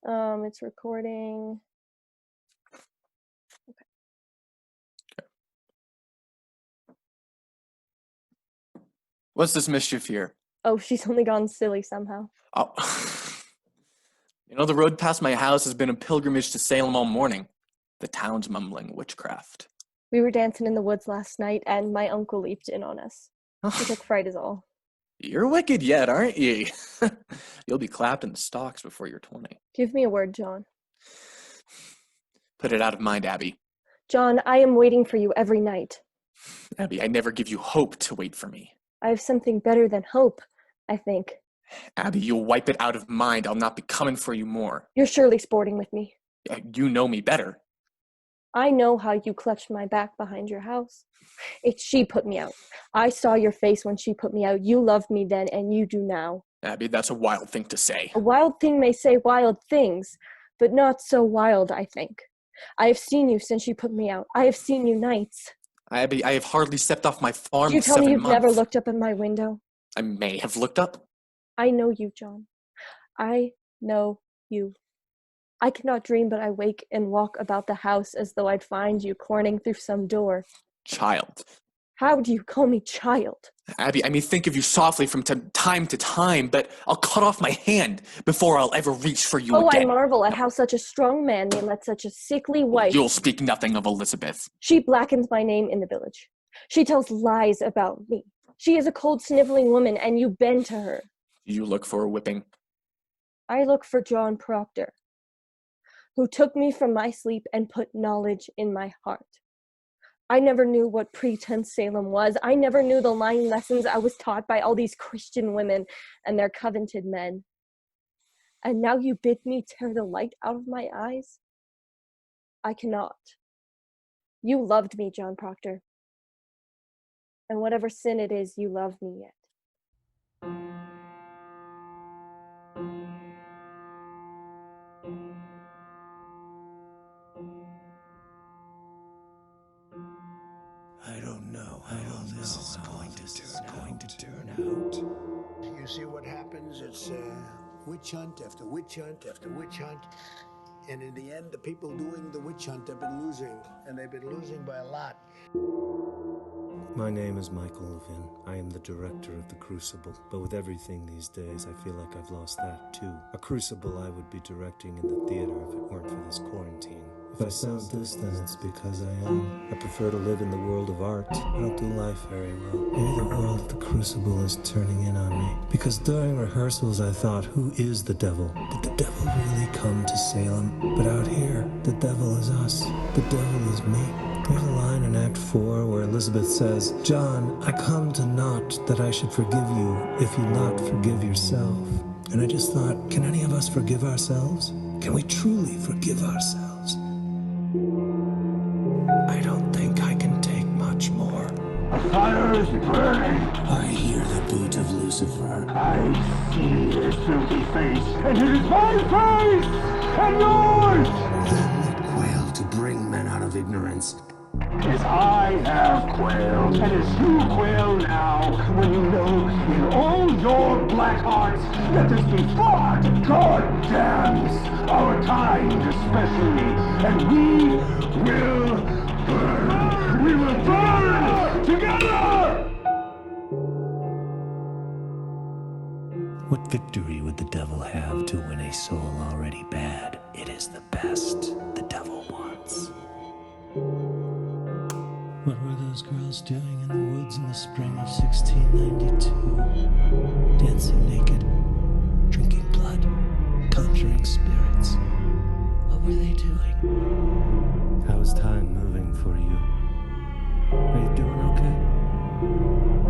It's recording. Okay. What's this mischief here? Oh, she's only gone silly somehow. Oh. You know, the road past my house has been a pilgrimage to Salem all morning. The town's mumbling witchcraft. We were dancing in the woods last night, and my uncle leaped in on us. He took fright is all. You're wicked yet, aren't ye? You'll be clapped in the stocks before you're 20. Give me a word, John. Put it out of mind, Abby. John, I am waiting for you every night. Abby, I never give you hope to wait for me. I have something better than hope, I think. Abby, you'll wipe it out of mind. I'll not be coming for you more. You're surely sporting with me. You know me better. I know how you clutched my back behind your house. It's she put me out. I saw your face when she put me out. You loved me then, and you do now. Abby, that's a wild thing to say. A wild thing may say wild things, but not so wild, I think. I have seen you since you put me out. I have seen you nights. Abby, I have hardly stepped off my farm You in tell 7 me you've months. never looked up at my window. I may have looked up. I know you, John. I know you. I cannot dream, but I wake and walk about the house as though I'd find you corning through some door. Child. How do you call me child? Abby, I may think of you softly from time to time, but I'll cut off my hand before I'll ever reach for you Oh, again. I marvel at how such a strong man may let such a sickly wife... You'll speak nothing of Elizabeth. She blackens my name in the village. She tells lies about me. She is a cold, sniveling woman, and you bend to her. You look for a whipping. I look for John Proctor, who took me from my sleep and put knowledge in my heart. I never knew what pretense Salem was. I never knew the lying lessons I was taught by all these Christian women and their covenanted men. And now you bid me tear the light out of my eyes? I cannot. You loved me, John Proctor. And whatever sin it is, you love me yet. I don't know how this is going to turn out. You see what happens? It's witch hunt after witch hunt after witch hunt. And in the end, the people doing the witch hunt have been losing. And they've been losing by a lot. My name is Michael Levin. I am the director of the Crucible. But with everything these days, I feel like I've lost that too. A Crucible I would be directing in the theater if it weren't for this quarantine. If I sound this, then it's because I am. I prefer to live in the world of art. I don't do life very well. Maybe the world of the Crucible is turning in on me. Because during rehearsals I thought, who is the devil? Did the devil really come to Salem? But out here, the devil is us. The devil is me. There's a line in Act 4 where Elizabeth says, John, I come to not that I should forgive you if you not forgive yourself. And I just thought, can any of us forgive ourselves? Can we truly forgive ourselves? I don't think I can take much more. A fire is burning. I hear the boot of Lucifer. I see his filthy face, and it is my face and yours. Then it quail to bring men out of ignorance. As I have quailed, and as you quail now, when you know in all your black hearts that this before God damns our kind especially, and we will burn. We will burn together! What victory would the devil have to win a soul already bad? It is the best the devil wants. What were those girls doing in the woods in the spring of 1692? Dancing naked, drinking blood, conjuring spirits. What were they doing? How is time moving for you? Are you doing okay?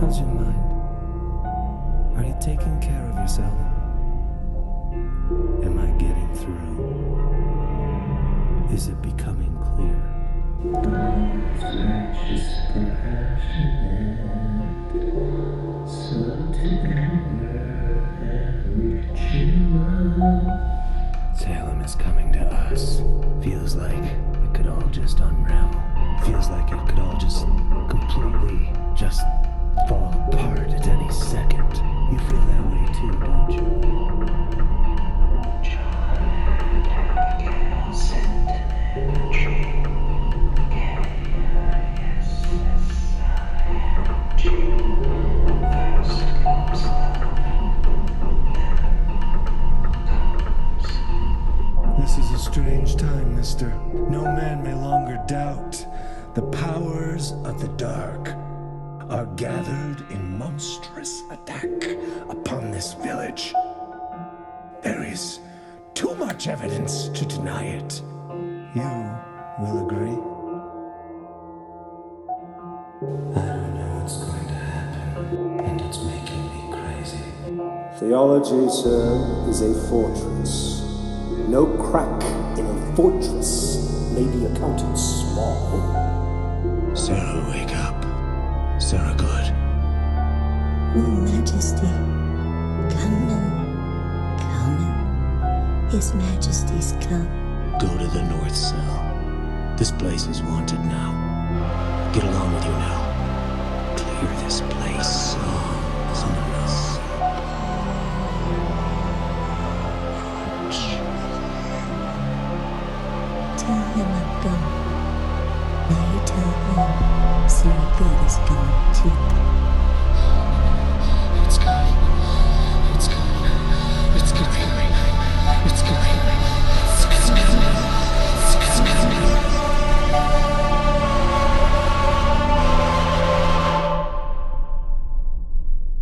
How's your mind? Are you taking care of yourself? Am I getting through? Is it becoming clear? Flesh is compassionate, so tender and reaching out. Salem is coming to us. Feels like it could all just unravel. Feels like it could all just completely just fall apart at any second. You feel that way too, don't you? Child. strange time, mister. No man may longer doubt. The powers of the dark are gathered in monstrous attack upon this village. There is too much evidence to deny it. You will agree? I don't know what's going to happen, and it's making me crazy. Theology, sir, is a fortress. No crack in a fortress may be accounted small. Sarah, wake up. Sarah, good. Your Majesty, come. His Majesty's come. Go to the North Cell. This place is wanted now. Get along with you now. Clear this place. Tell him I'm gone. Now you tell him Sarah Good is gone too. It's coming. It's coming. It's coming. It's coming. It's coming. It's coming.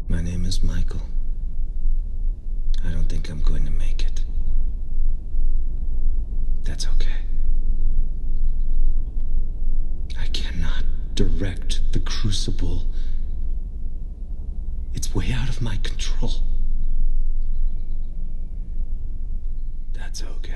My name is Michael. I don't think I'm going to make it. That's okay. I cannot direct the Crucible. It's way out of my control. That's okay.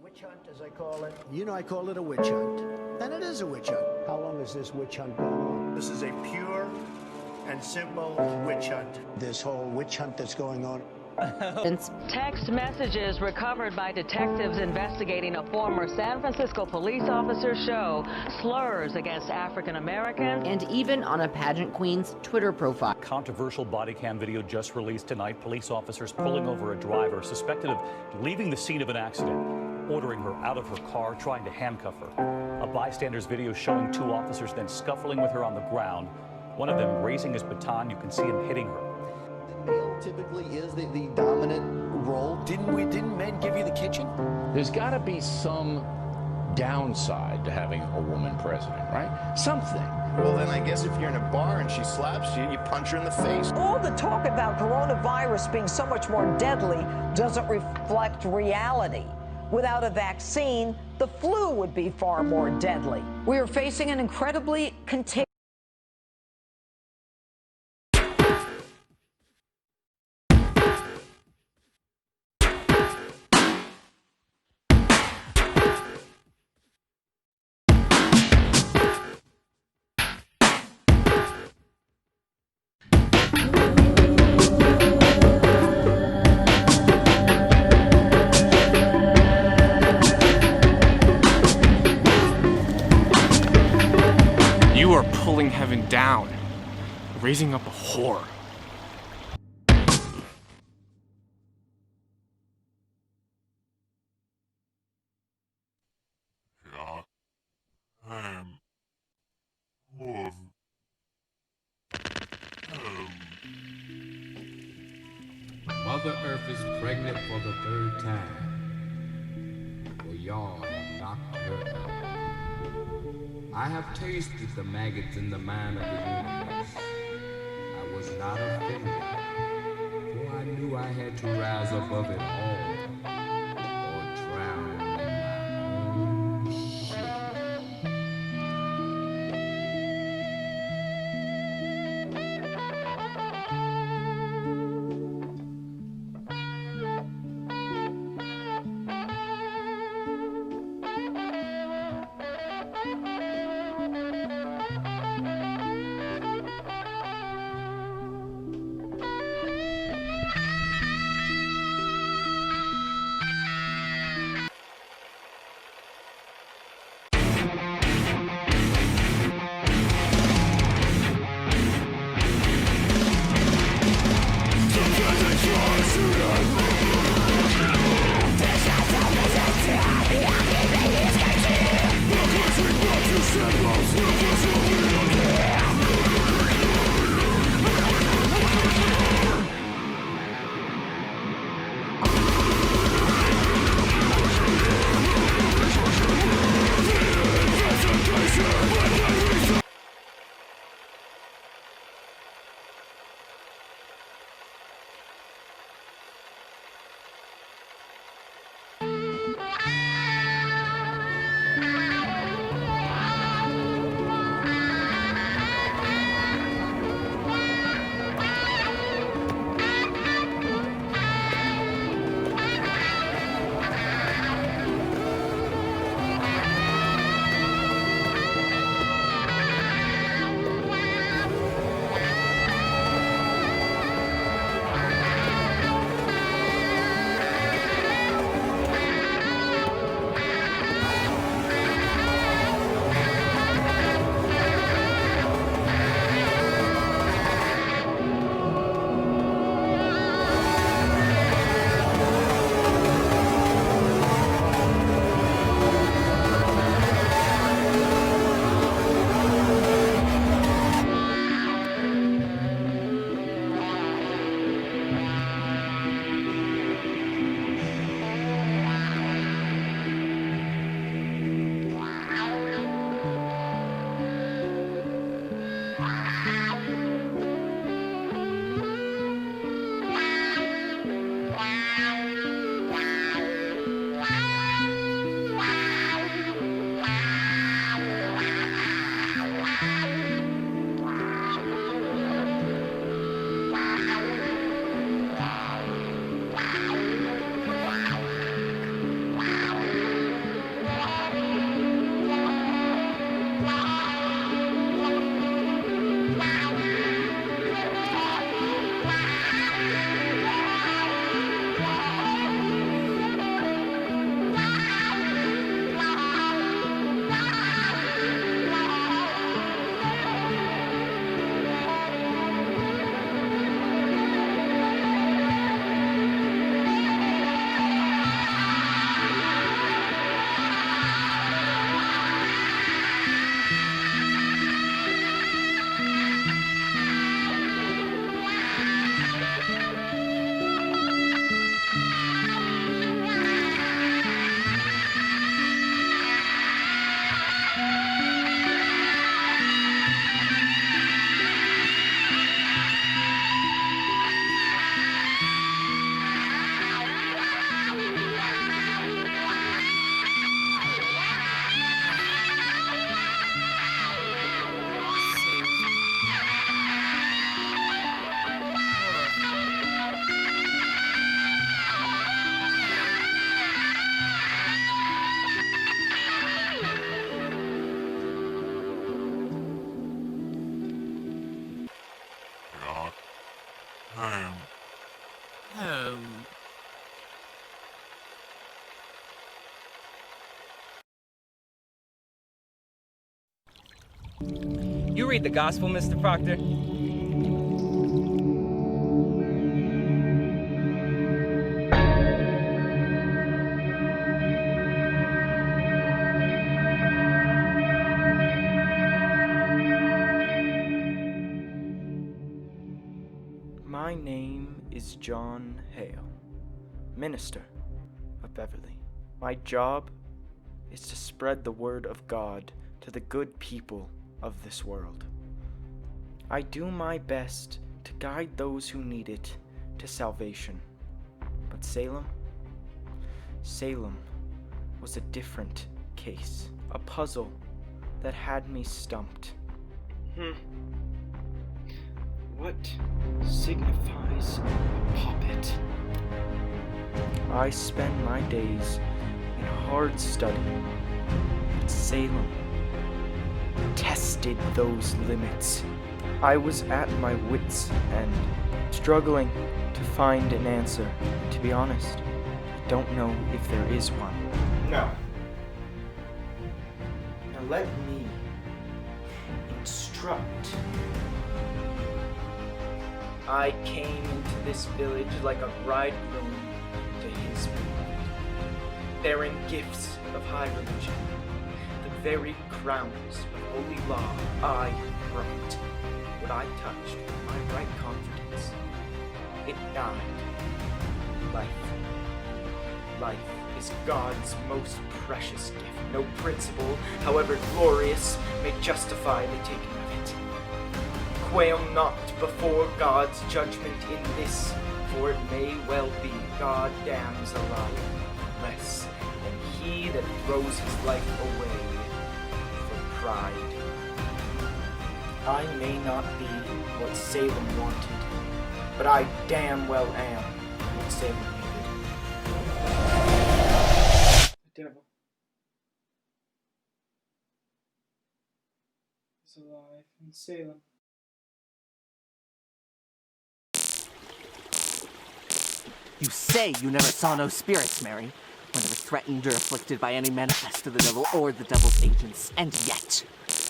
Witch hunt, as I call it. You know I call it a witch hunt. And it is a witch hunt. How long has this witch hunt gone on? This is a pure and simple witch hunt. This whole witch hunt that's going on, Text messages recovered by detectives investigating a former San Francisco police officer show slurs against African Americans. And even on a pageant queen's Twitter profile. Controversial body cam video just released tonight. Police officers pulling over a driver suspected of leaving the scene of an accident, ordering her out of her car, trying to handcuff her. A bystander's video showing two officers then scuffling with her on the ground, one of them raising his baton. You can see him hitting her. The male typically is the dominant role. Didn't men give you the kitchen? There's got to be some downside to having a woman president, right? Something. Well, then I guess if you're in a bar and she slaps you, you punch her in the face. All the talk about coronavirus being so much more deadly doesn't reflect reality. Without a vaccine, the flu would be far more deadly. We are facing an incredibly contagious. You are pulling heaven down, raising up a whore. Mother Earth is pregnant for the third time. For y'all have knocked her out. I have tasted the maggots in the mind of the universe. I was not offended, for I knew I had to rise above it all, or drown in my own shit. Home. You read the gospel, Mr. Proctor? My name is John Hale, minister of Beverly. My job is to spread the word of God to the good people of this world. I do my best to guide those who need it to salvation. But Salem was a different case, a puzzle that had me stumped. What signifies a puppet? I spend my days in hard study, but Salem tested those limits. I was at my wits' end, struggling to find an answer. To be honest, I don't know if there is one. No. Now let me instruct. I came into this village like a bridegroom to his beloved, bearing gifts of high religion. The very crowns of holy law I brought. What I touched with my right confidence, it died. Life is God's most precious gift. No principle, however glorious, may justify the taking of it. Quail not before God's judgment in this, for it may well be God damns a liar less than he that throws his life away for pride. I may not be what Salem wanted, but I damn well am what Salem needed. The devil is alive in Salem. You say you never saw no spirits, Mary, whenever threatened or afflicted by any manifest of the devil or the devil's agents. And yet,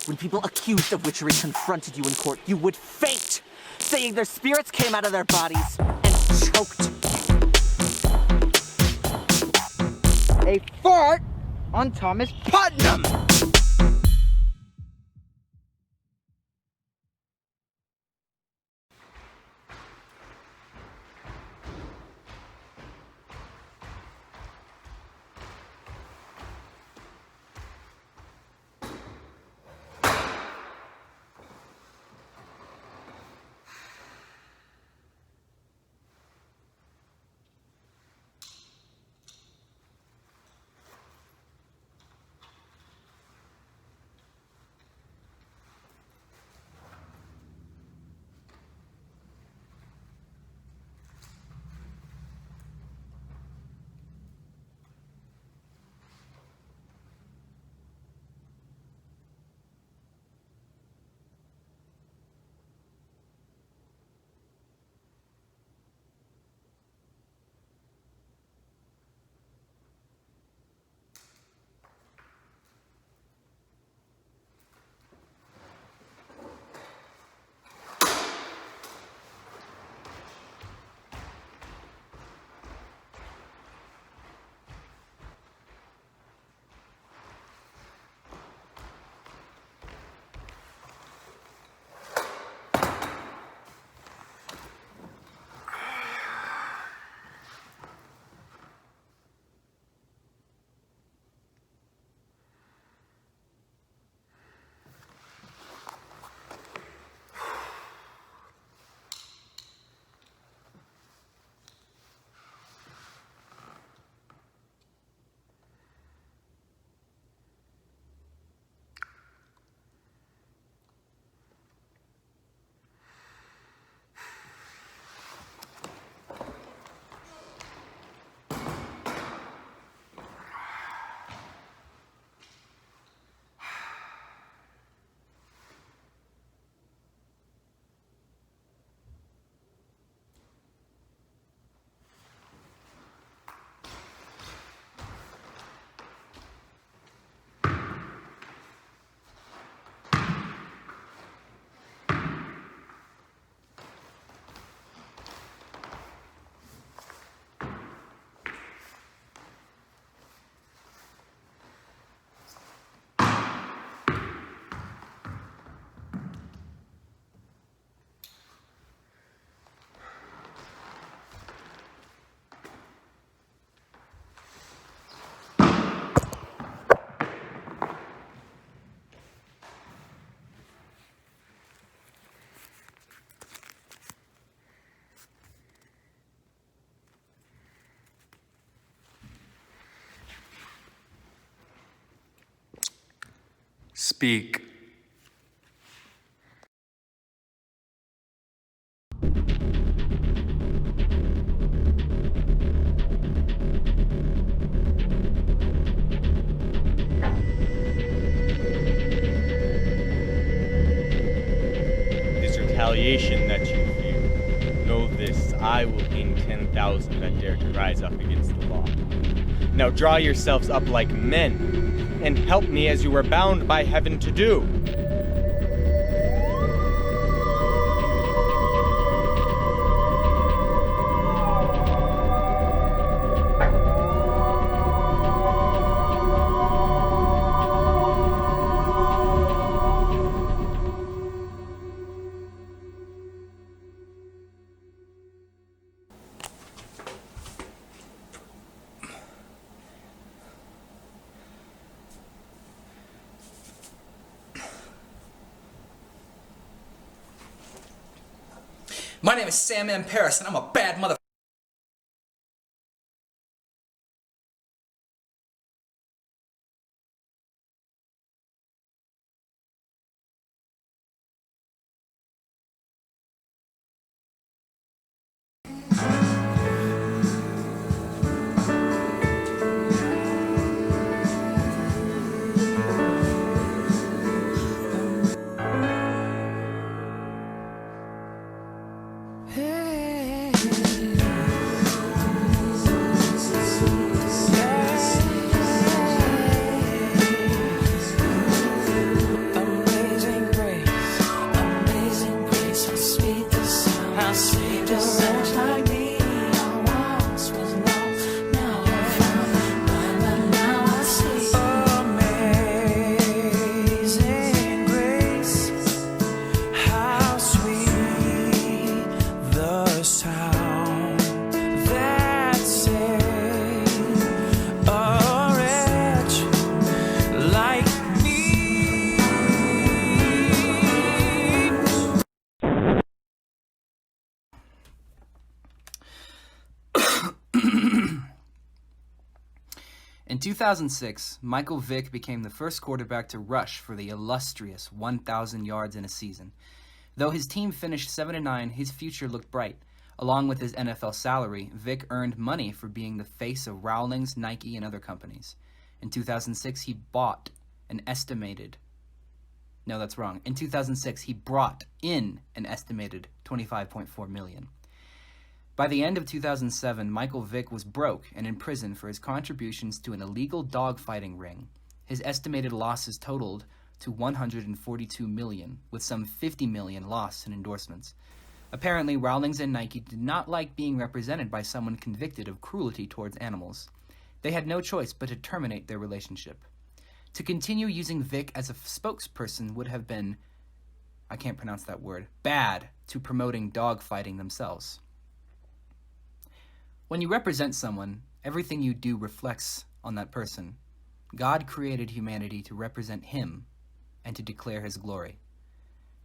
when people accused of witchery confronted you in court, you would faint, saying their spirits came out of their bodies and choked. A fart on Thomas Putnam! Speak. This retaliation that you fear. Know this, I will hang 10,000 that dare to rise up against the law. Now draw yourselves up like men, and help me as you are bound by heaven to do. My name is Sam M. Paris, and I'm a bad mother. In 2006, Michael Vick became the first quarterback to rush for the illustrious 1,000 yards in a season. Though his team finished 7-9, his future looked bright. Along with his NFL salary, Vick earned money for being the face of Rawlings, Nike, and other companies. In 2006, he brought in an estimated $25.4 million. By the end of 2007, Michael Vick was broke and in prison for his contributions to an illegal dogfighting ring. His estimated losses totaled to $142 million, with some $50 million lost in endorsements. Apparently, Rawlings and Nike did not like being represented by someone convicted of cruelty towards animals. They had no choice but to terminate their relationship. To continue using Vick as a spokesperson would have been, bad to promoting dogfighting themselves. When you represent someone, everything you do reflects on that person. God created humanity to represent him and to declare his glory.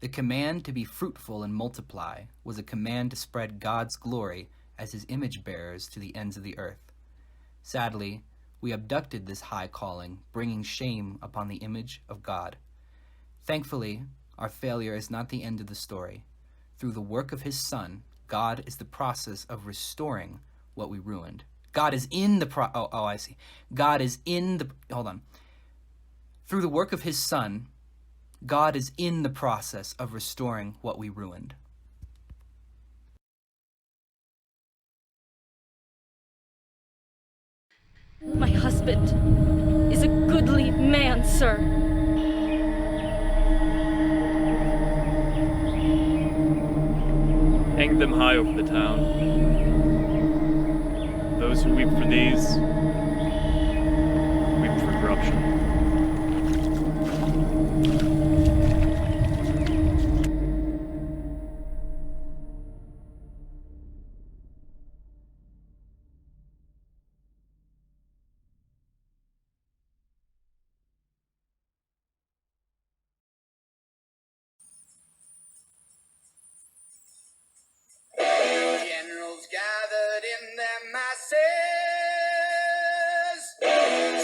The command to be fruitful and multiply was a command to spread God's glory as his image bearers to the ends of the earth. Sadly, we abducted this high calling, bringing shame upon the image of God. Thankfully, our failure is not the end of the story. Through the work of his Son, God is the process of restoring what we ruined. God is in the Through the work of his Son, God is in the process of restoring what we ruined. My husband is a goodly man, sir. Hang them high over the town. Those who weep for these, weep for corruption. Generals gathered in their masses,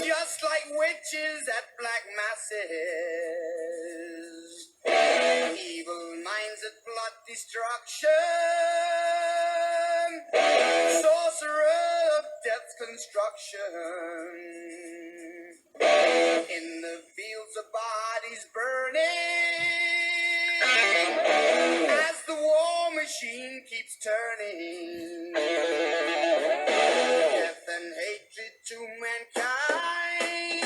just like witches sketches at black masses, evil minds that plot destruction, sorcerer of death's construction. In the fields of bodies burning, as the war machine keeps turning, death and hatred to mankind,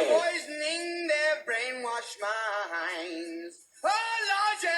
poisoning their brainwashed minds. Oh, Lord, yeah.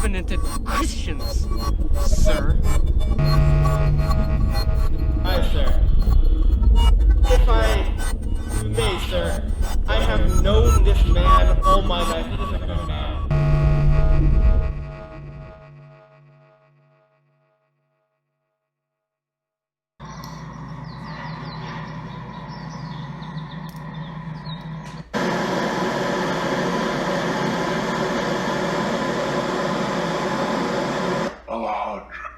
covenanted Christians, sir. Hi, sir. If I may, sir, I have known this man all my life. It is a good man.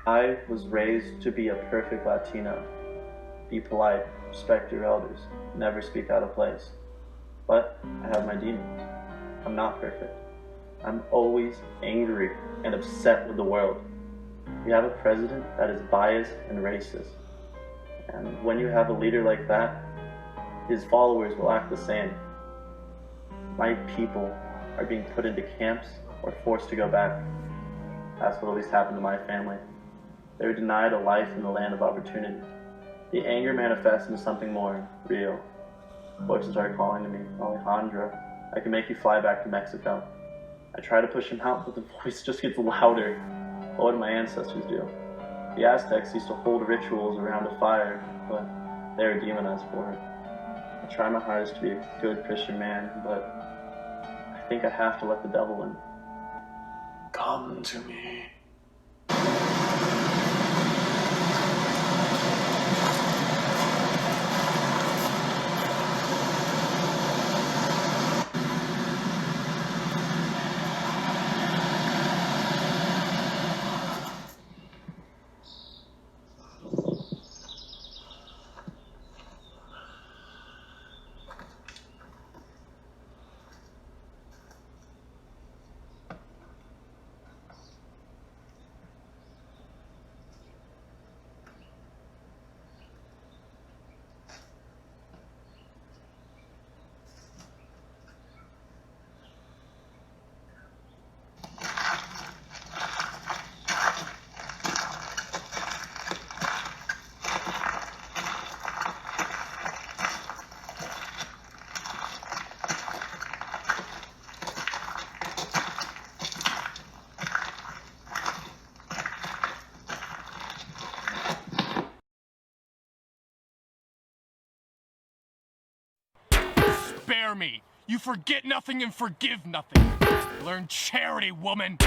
I was raised to be a perfect Latino. Be polite, respect your elders, never speak out of place. But I have my demons. I'm not perfect. I'm always angry and upset with the world. We have a president that is biased and racist. And when you have a leader like that, his followers will act the same. My people are being put into camps or forced to go back. That's what always happened to my family. They were denied a life in the land of opportunity. The anger manifests into something more real. Voices started calling to me, Alejandro, I can make you fly back to Mexico. I try to push him out, but the voice just gets louder. What did my ancestors do? The Aztecs used to hold rituals around a fire, but they were demonized for it. I try my hardest to be a good Christian man, but I think I have to let the devil in. Come to me. Spare me. You forget nothing and forgive nothing. Learn charity, woman.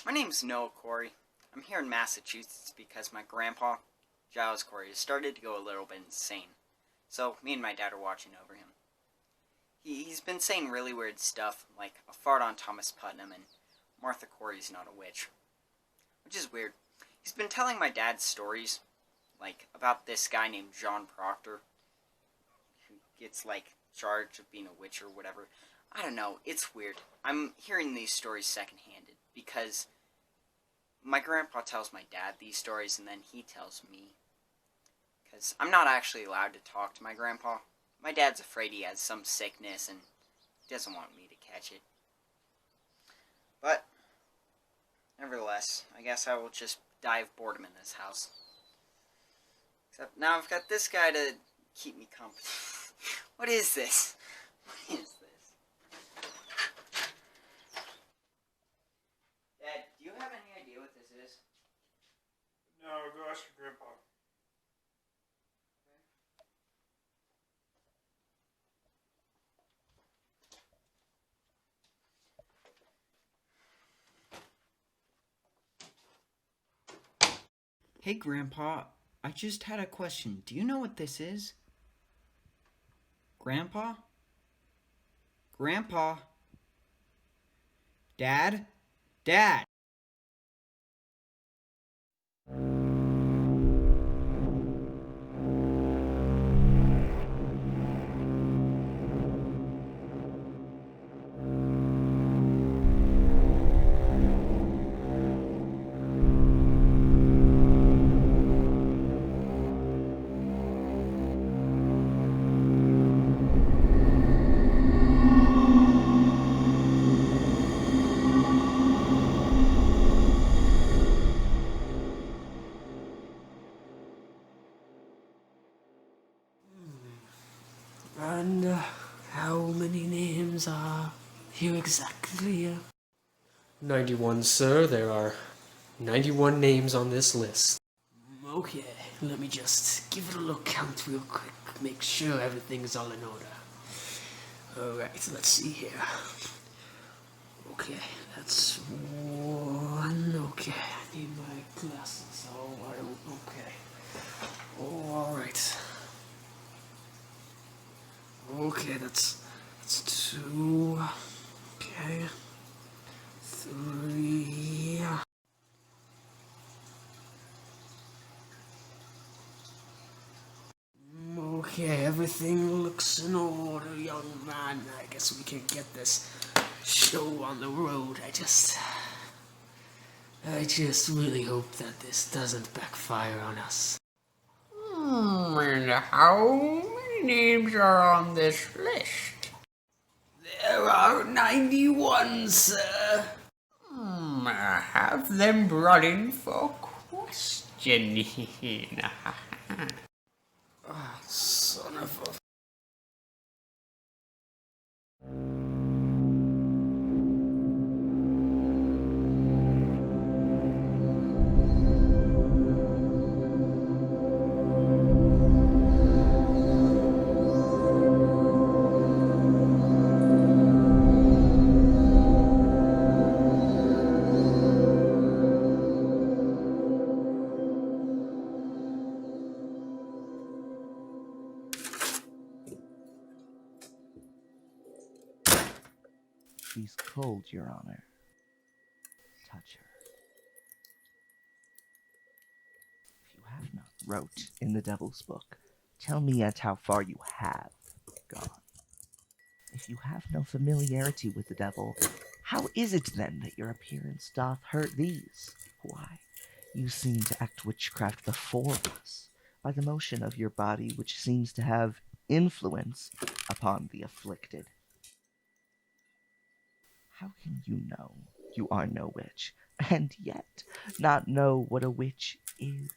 My name's Noah Corey. I'm here in Massachusetts because my grandpa, Giles Corey, has started to go a little bit insane. So me and my dad are watching over him. He's been saying really weird stuff, like a fart on Thomas Putnam and Martha Corey's not a witch. Which is weird. He's been telling my dad stories, like about this guy named John Proctor, who gets, like, charged of being a witch or whatever. I don't know, it's weird. I'm hearing these stories secondhanded, because my grandpa tells my dad these stories, and then he tells me. Because I'm not actually allowed to talk to my grandpa. My dad's afraid he has some sickness, and he doesn't want me to catch it. But, nevertheless, I guess I will just die of boredom in this house. Except now I've got this guy to keep me company. What is this? What is this? Dad, do you have any idea what this is? No, go ask your grandpa. Hey, Grandpa, I just had a question. Do you know what this is? Grandpa? Grandpa? Dad? Dad! And how many names are here exactly? 91, sir. There are 91 names on this list. Okay, let me just give it a look count real quick. Make sure everything's all in order. Alright, let's see here. Okay, that's one. Okay, I need my glasses. Okay. Alright. Okay, that's two. Okay. Three. Okay, everything looks in order, young man. I guess we can get this show on the road. I just really hope that this doesn't backfire on us. And how many names are on this list? There are 91, sir. Have them brought in for questioning. Ah, son of a... She's cold, Your Honor. Touch her. If you have not wrote in the Devil's Book, tell me yet how far you have gone. If you have no familiarity with the devil, how is it then that your appearance doth hurt these? Why, you seem to act witchcraft before us, by the motion of your body which seems to have influence upon the afflicted. How can you know you are no witch, and yet not know what a witch is?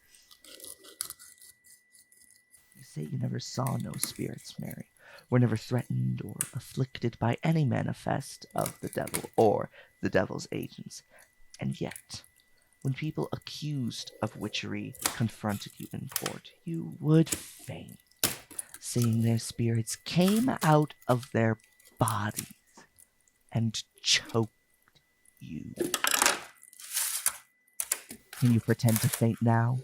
You say you never saw no spirits, Mary, were never threatened or afflicted by any manifest of the devil or the devil's agents, and yet, when people accused of witchery confronted you in court, you would faint, saying their spirits came out of their bodies and choked you. Can you pretend to faint now?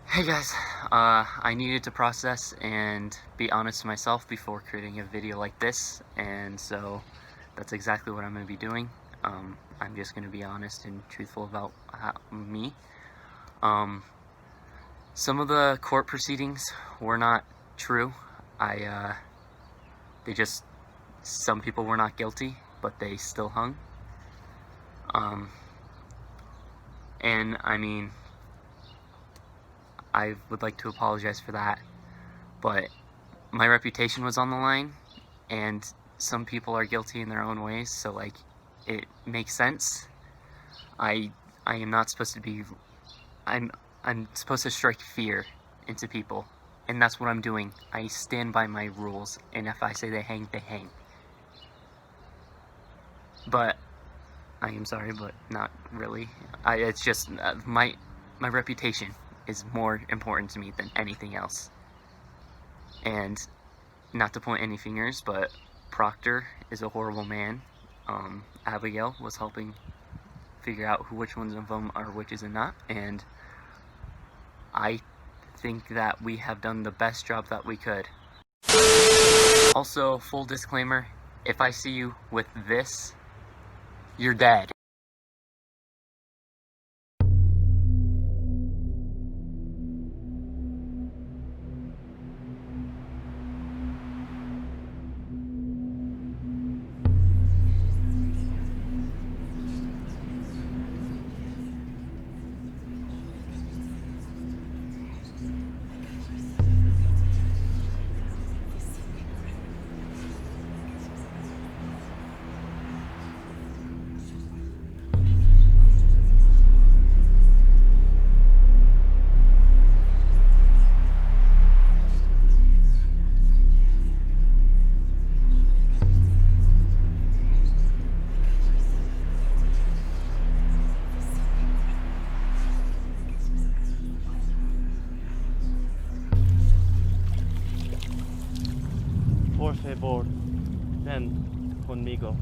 Hey guys, I needed to process and be honest to myself before creating a video like this, and so that's exactly what I'm going to be doing. I'm just going to be honest and truthful about me. Some of the court proceedings were not true. Some people were not guilty, but they still hung. And I mean, I would like to apologize for that, but my reputation was on the line, and some people are guilty in their own ways, so like, it makes sense. I am not supposed to be... I'm supposed to strike fear into people, and that's what I'm doing. I stand by my rules, and if I say they hang, they hang. But I am sorry, but not really. It's just my reputation is more important to me than anything else. And not to point any fingers, but Proctor is a horrible man. Abigail was helping figure out which ones of them are witches and not, and I think that we have done the best job that we could. Also, full disclaimer, if I see you with this, you're dead. Por favor, ven conmigo.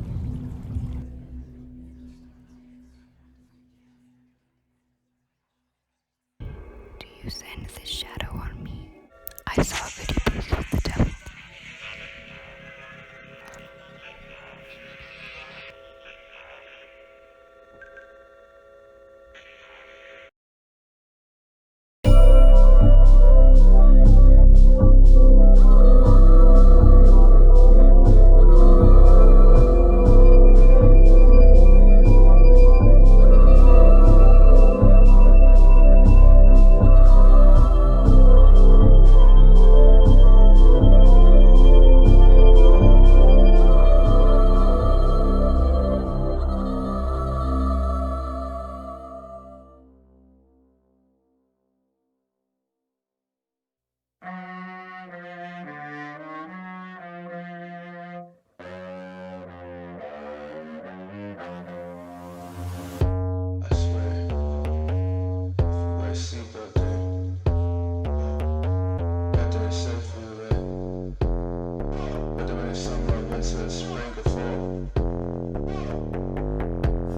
Do you send this shadow on me? I saw a video post with the devil.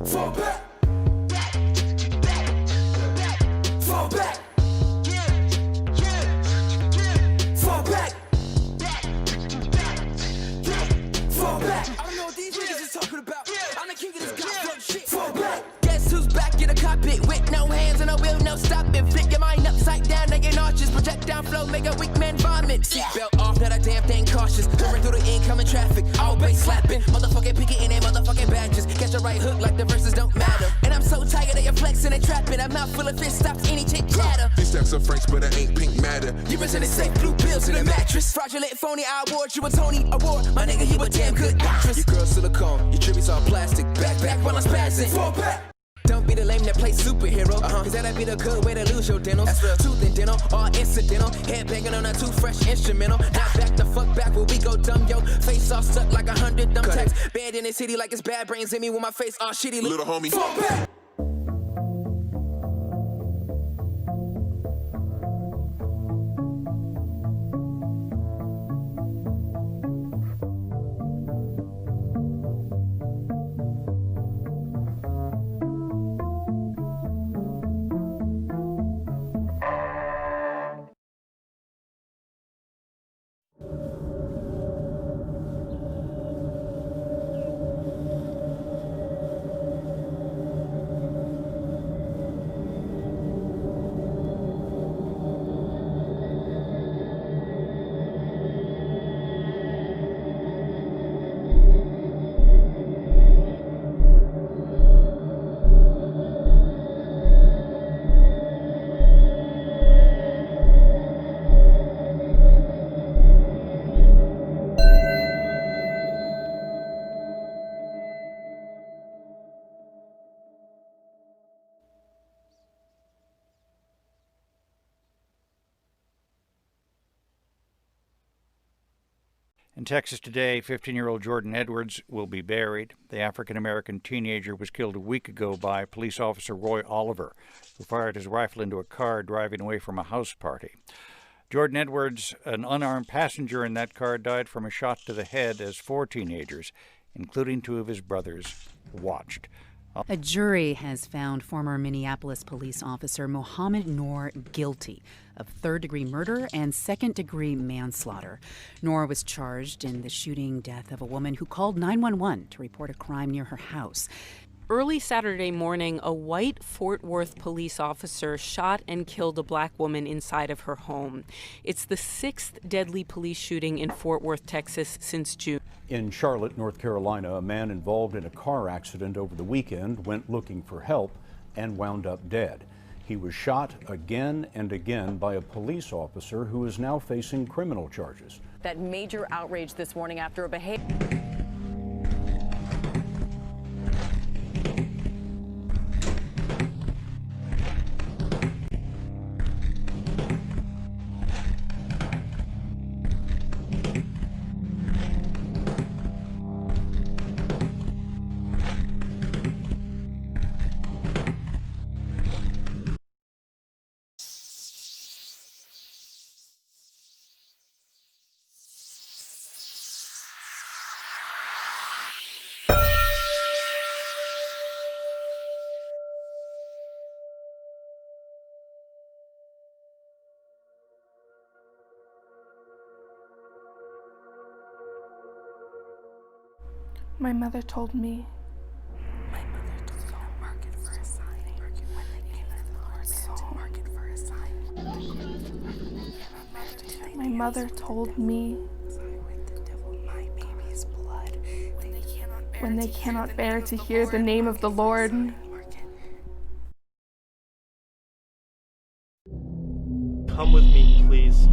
Fall back. Fall back. Fall back. Fall back. I don't know what these niggas is talking about. I'm the king of this gospel shit. Fall back. Guess who's back in the cockpit with no hands and no wheel, no stopping. Flip your mind upside down, naked arches, project down flow, make a weak man vomit. Seatbelt off, not a damn thing cautious. Coming through the incoming traffic, all bass slapping. Motherfucking picking in their motherfucking badges. Catch a right hook like the verses don't matter. And I'm so tired of your flexing and trapping. I'm not full of fist stops, any chit chatter. These stacks are French, but I ain't pink matter. You presented safe blue pills in the mattress. Fraudulent phony, I award you a Tony Award. My nigga, you a damn good actress. Your girl silicone, your tributes all plastic. Back while I'm spazzing. Fall back. Don't be the lame that plays superhero, cause that'd be the good way to lose your dentals. Tooth and dental, all incidental. Head banging on a too fresh instrumental. Now back the fuck back where we go dumb, yo. Face all stuck like 100 dumb tacks. Bad in the city like it's bad brains in me with my face all shitty. Little homie. Fall back. In Texas today, 15-year-old Jordan Edwards will be buried. The African-American teenager was killed a week ago by police officer Roy Oliver, who fired his rifle into a car driving away from a house party. Jordan Edwards, an unarmed passenger in that car, died from a shot to the head as 4 teenagers, including 2 of his brothers, watched. A jury has found former Minneapolis police officer Mohammed Noor guilty of third-degree murder and second-degree manslaughter. Noor was charged in the shooting death of a woman who called 911 to report a crime near her house. Early Saturday morning, a white Fort Worth police officer shot and killed a black woman inside of her home. It's the 6th deadly police shooting in Fort Worth, Texas since June. In Charlotte, North Carolina, a man involved in a car accident over the weekend went looking for help and wound up dead. He was shot again and again by a police officer who is now facing criminal charges. That major outrage this morning after a behavior. My mother told me. My mother told me when they cannot bear to hear the name of the Lord. Come with me, please.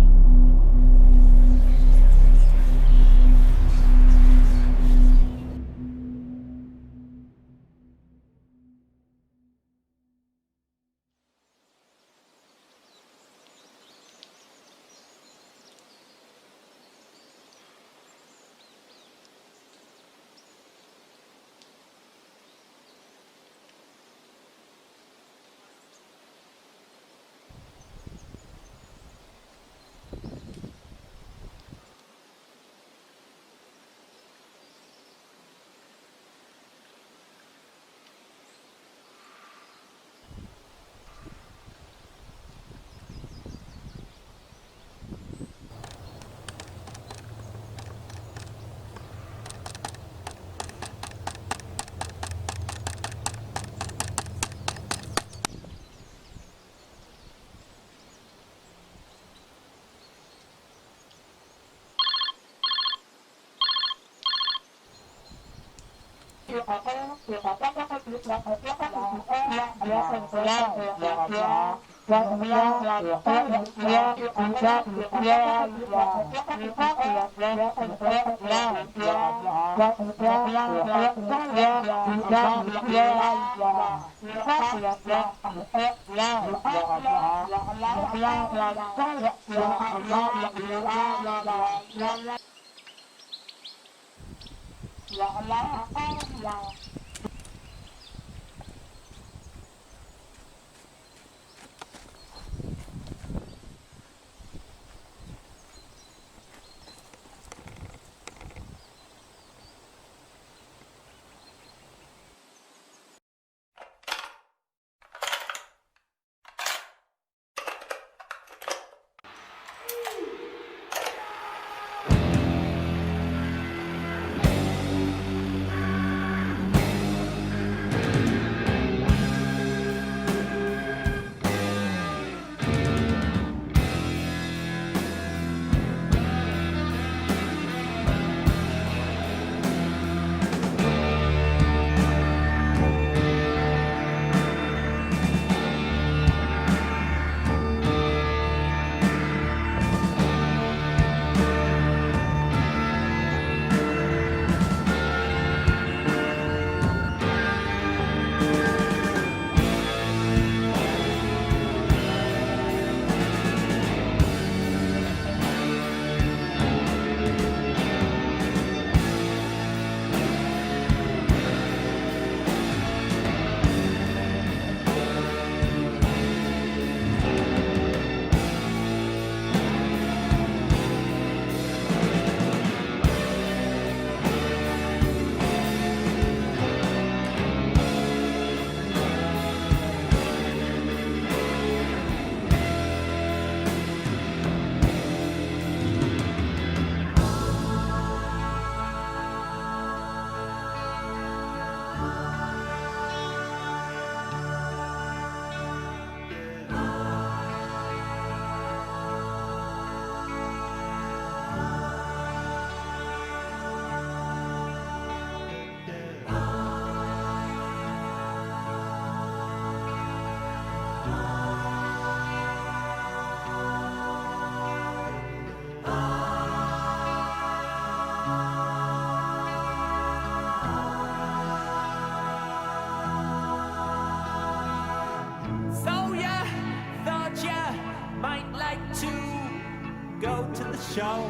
show.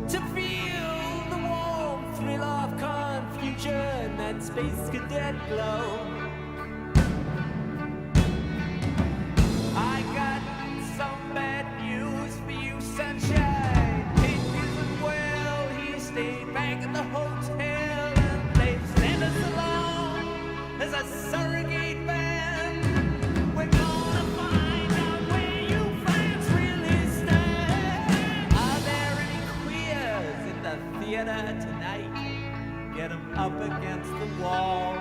To feel the warm thrill of confusion, that space cadet glow. I got some bad news for you, sunshine. It isn't well, he stayed back at the hotel, and they've sent us along as a surrogate band. We're gonna find out where you fans really stand. Are there any queers in the theater tonight? Get them up against the wall.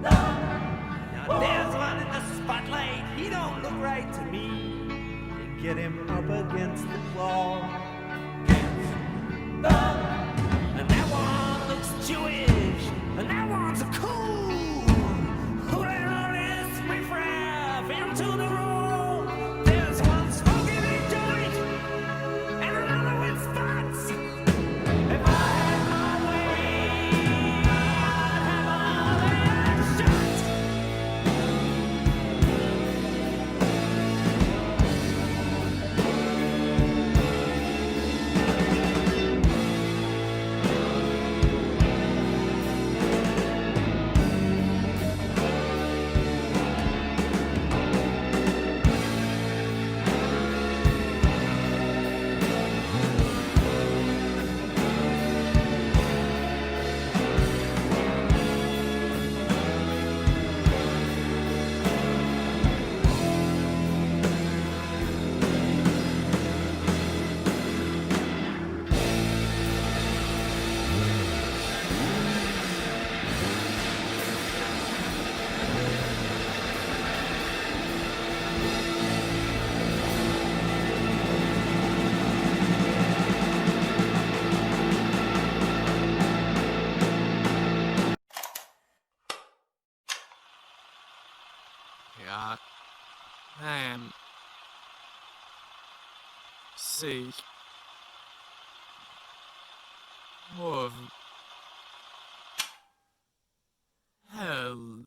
Now there's one in the spotlight, he don't look right to me. Get him up against the wall. And that one looks Jewish, and that one's a cool. Who the hell is riffraff into the room? There's one smoking a joint, and another with spots. If I had my way, I'd have all that shot. God, I am sick of hell.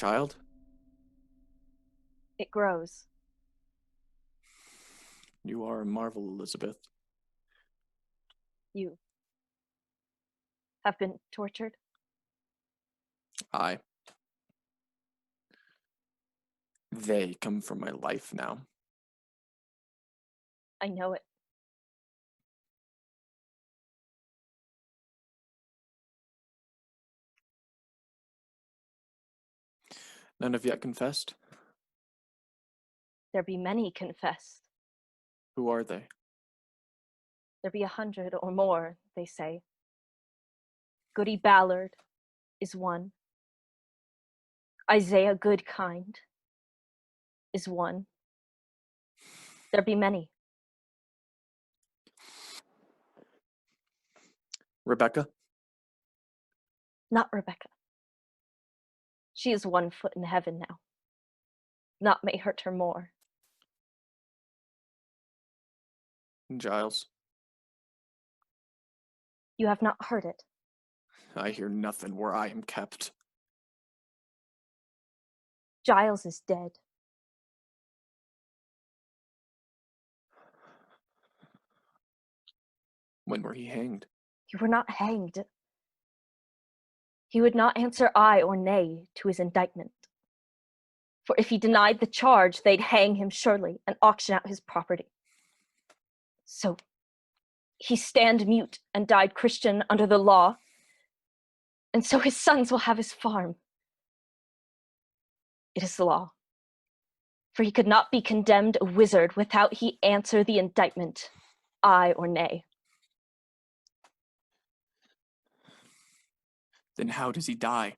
child? It grows. You are a marvel, Elizabeth. You have been tortured? They come from my life now. I know it. None have yet confessed? There be many confessed. Who are they? There be 100 or more, they say. Goody Ballard is one. Isaiah Goodkind is one. There be many. Rebecca? Not Rebecca. She is 1 foot in heaven now. Naught may hurt her more. Giles? You have not heard it. I hear nothing where I am kept. Giles is dead. When were he hanged? You were not hanged. He would not answer aye or nay to his indictment. For if he denied the charge, they'd hang him surely and auction out his property. So he stand mute and died Christian under the law, and so his sons will have his farm. It is the law. For he could not be condemned a wizard without he answer the indictment, aye or nay. Then how does he die?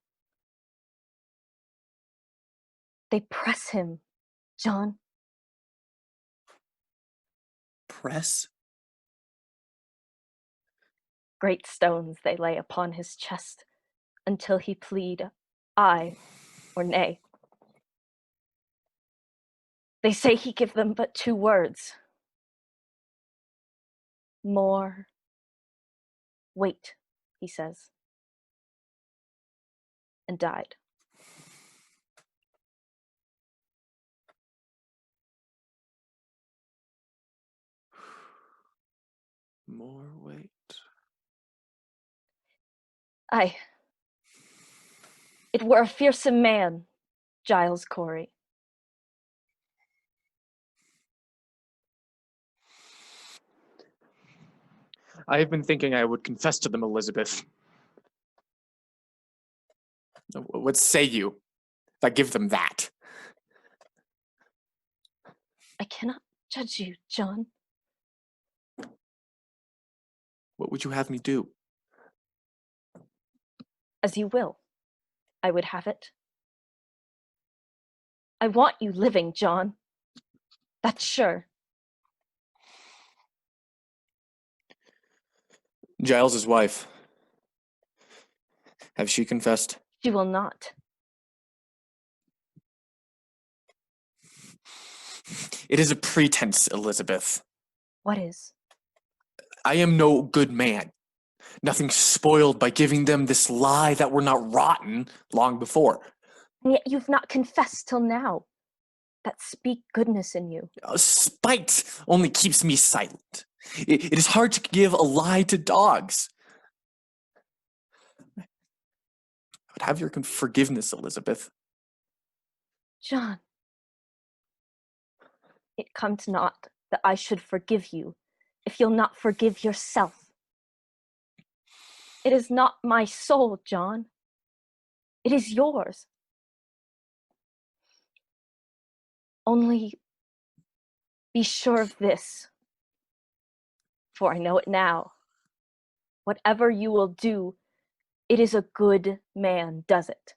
They press him, John. Press? Great stones they lay upon his chest until he plead aye or nay. They say he give them but 2 words. More weight, he says, and died. More weight. Aye. It were a fearsome man, Giles Corey. I have been thinking I would confess to them, Elizabeth. What say you if I give them that? I cannot judge you, John. What would you have me do? As you will, I would have it. I want you living, John. That's sure. Giles's wife. Have she confessed? She will not. It is a pretense, Elizabeth. What is? I am no good man. Nothing spoiled by giving them this lie that we're not rotten long before. And yet you've not confessed till now. That speak goodness in you. Spite only keeps me silent. It is hard to give a lie to dogs. I would have your forgiveness, Elizabeth. John, it comes not that I should forgive you if you'll not forgive yourself. It is not my soul, John. It is yours. Only be sure of this, for I know it now. Whatever you will do, it is a good man does it.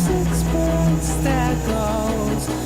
sixpence that goes